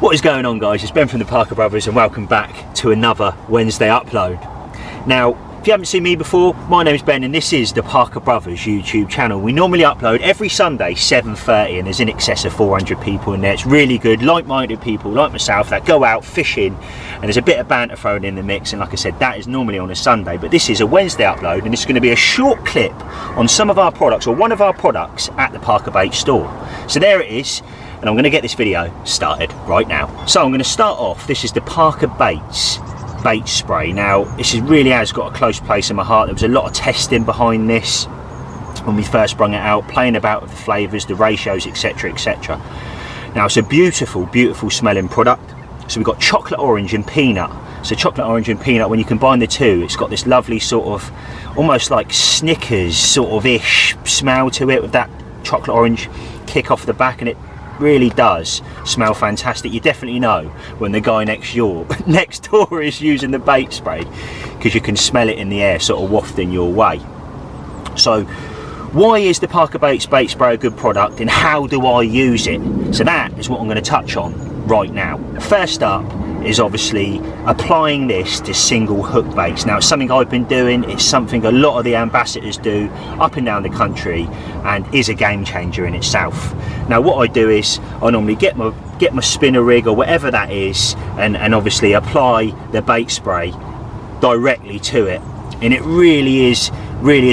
What is going on, guys? It's Ben from the Parker Brothers and welcome back to another Wednesday upload. Now, if you haven't seen me before, my name is Ben and this is the Parker Brothers YouTube channel. We normally upload every Sunday 7:30 and there's in excess of 400 people in there. It's really good, like-minded people like myself that go out fishing and there's a bit of banter thrown in the mix, and like I said, that is normally on a Sunday, but this is a Wednesday upload and it's going to be a short clip on some of our products, or one of our products at the Parker Bait store. So there it is. And I'm going to get this video started right now. So I'm going to start off, this is the Parker Baits bait spray. Now this really has got a close place in my heart. There was a lot of testing behind this when we first sprung it out, playing about with the flavours, the ratios, etc, etc. Now it's a beautiful, beautiful smelling product. So we've got chocolate orange and peanut. So chocolate orange and peanut, when you combine the two, it's got this lovely sort of, almost like Snickers sort of ish smell to it, with that chocolate orange kick off the back, and it really does smell fantastic. You definitely know when the guy next door is using the bait spray, because you can smell it in the air sort of wafting your way. So why is the Parker Baits bait spray a good product and how do I use it? So that is what I'm going to touch on right now. First up is obviously applying this to single hook baits. Now it's something I've been doing, it's something a lot of the ambassadors do up and down the country, and is a game changer in itself. Now what I do is I normally get my spinner rig or whatever that is, and obviously apply the bait spray directly to it, and it really is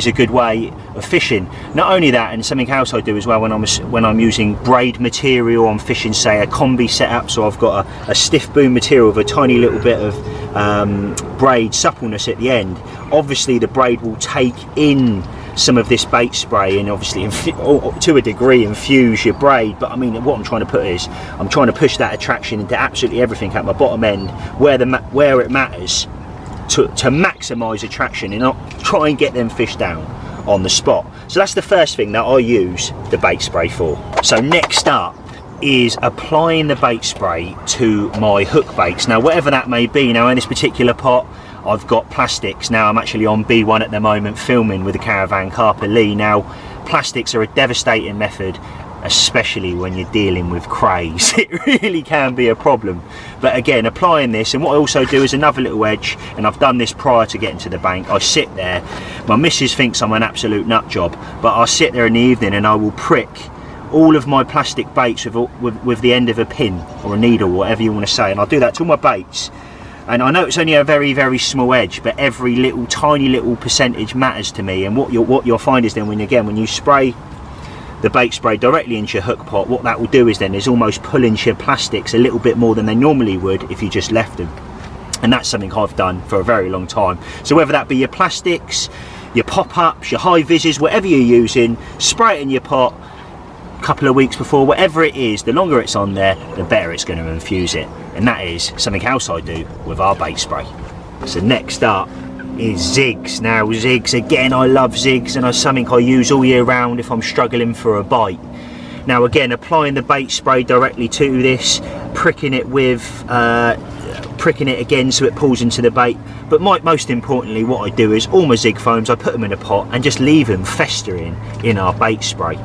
a good way of fishing. Not only that, and something else I do as well when I'm using braid material, I'm fishing say a combi setup, so I've got a stiff boom material with a tiny little bit of braid suppleness at the end. Obviously the braid will take in some of this bait spray and obviously to a degree infuse your braid, but I mean what I'm trying to put is I'm trying to push that attraction into absolutely everything at my bottom end where it matters, to maximise attraction and not try and get them fish down on the spot. So that's the first thing that I use the bait spray for. So next up is applying the bait spray to my hook baits. Now whatever that may be, now in this particular pot I've got plastics. Now I'm actually on B1 at the moment filming with the Caravan Carp. Now plastics are a devastating method, especially when you're dealing with crays. It really can be a problem. But again, applying this, and what I also do is another little edge, and I've done this prior to getting to the bank. I sit there, my missus thinks I'm an absolute nut job, but I'll sit there in the evening and I will prick all of my plastic baits with the end of a pin or a needle, whatever you want to say, and I'll do that to all my baits. And I know it's only a very, very small edge, but every little tiny little percentage matters to me. And what you'll find is then when you spray the bait spray directly into your hook pot, what that will do is then is almost pull into your plastics a little bit more than they normally would if you just left them. And that's something I've done for a very long time. So whether that be your plastics, your pop-ups, your high vises, whatever you're using, spray it in your pot a couple of weeks before, whatever it is, the longer it's on there, the better it's going to infuse it. And that is something else I do with our bait spray. So next up is Ziggs. Now Ziggs, again, I love Ziggs, and it's something I use all year round if I'm struggling for a bite. Now again, applying the bait spray directly to this, pricking it again so it pulls into the bait. But most importantly, what I do is all my Zig foams, I put them in a pot and just leave them festering in our bait spray.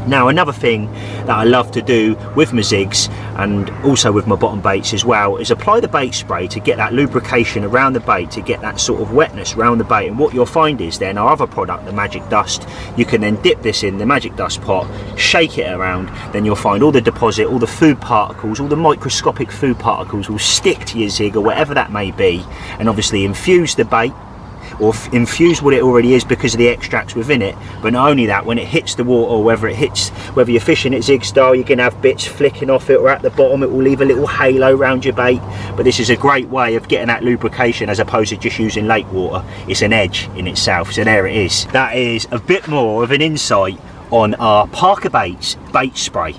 Now another thing that I love to do with my Ziggs and also with my bottom baits as well is apply the bait spray to get that lubrication around the bait, to get that sort of wetness around the bait. And what you'll find is then our other product, the Magic Dust, you can then dip this in the Magic Dust pot, shake it around, then you'll find all the deposit, all the food particles, all the microscopic food particles will stick to your Zig or whatever that may be, and obviously infuse the bait, or infuse what it already is because of the extracts within it. But not only that, when it hits the water, or whether you're fishing it Zig style, you can have bits flicking off it, or at the bottom it will leave a little halo around your bait. But this is a great way of getting that lubrication as opposed to just using lake water. It's an edge in itself. So there it is. That is a bit more of an insight on our Parker Baits bait spray.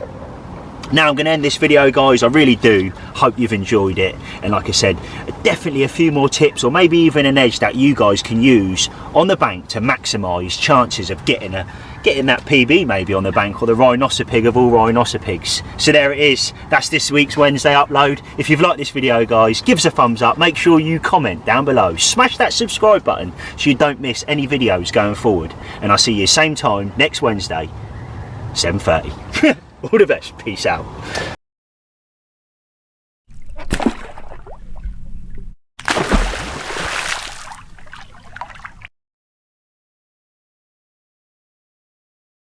Now I'm going to end this video, guys. I really do hope you've enjoyed it, and like I said, definitely a few more tips or maybe even an edge that you guys can use on the bank to maximise chances of getting that PB maybe on the bank, or the rhinosopig of all rhinosopigs. So there it is. That's this week's Wednesday upload. If you've liked this video, guys, give us a thumbs up, make sure you comment down below, smash that subscribe button so you don't miss any videos going forward, and I'll see you same time next Wednesday, 7:30. All the best. Peace out.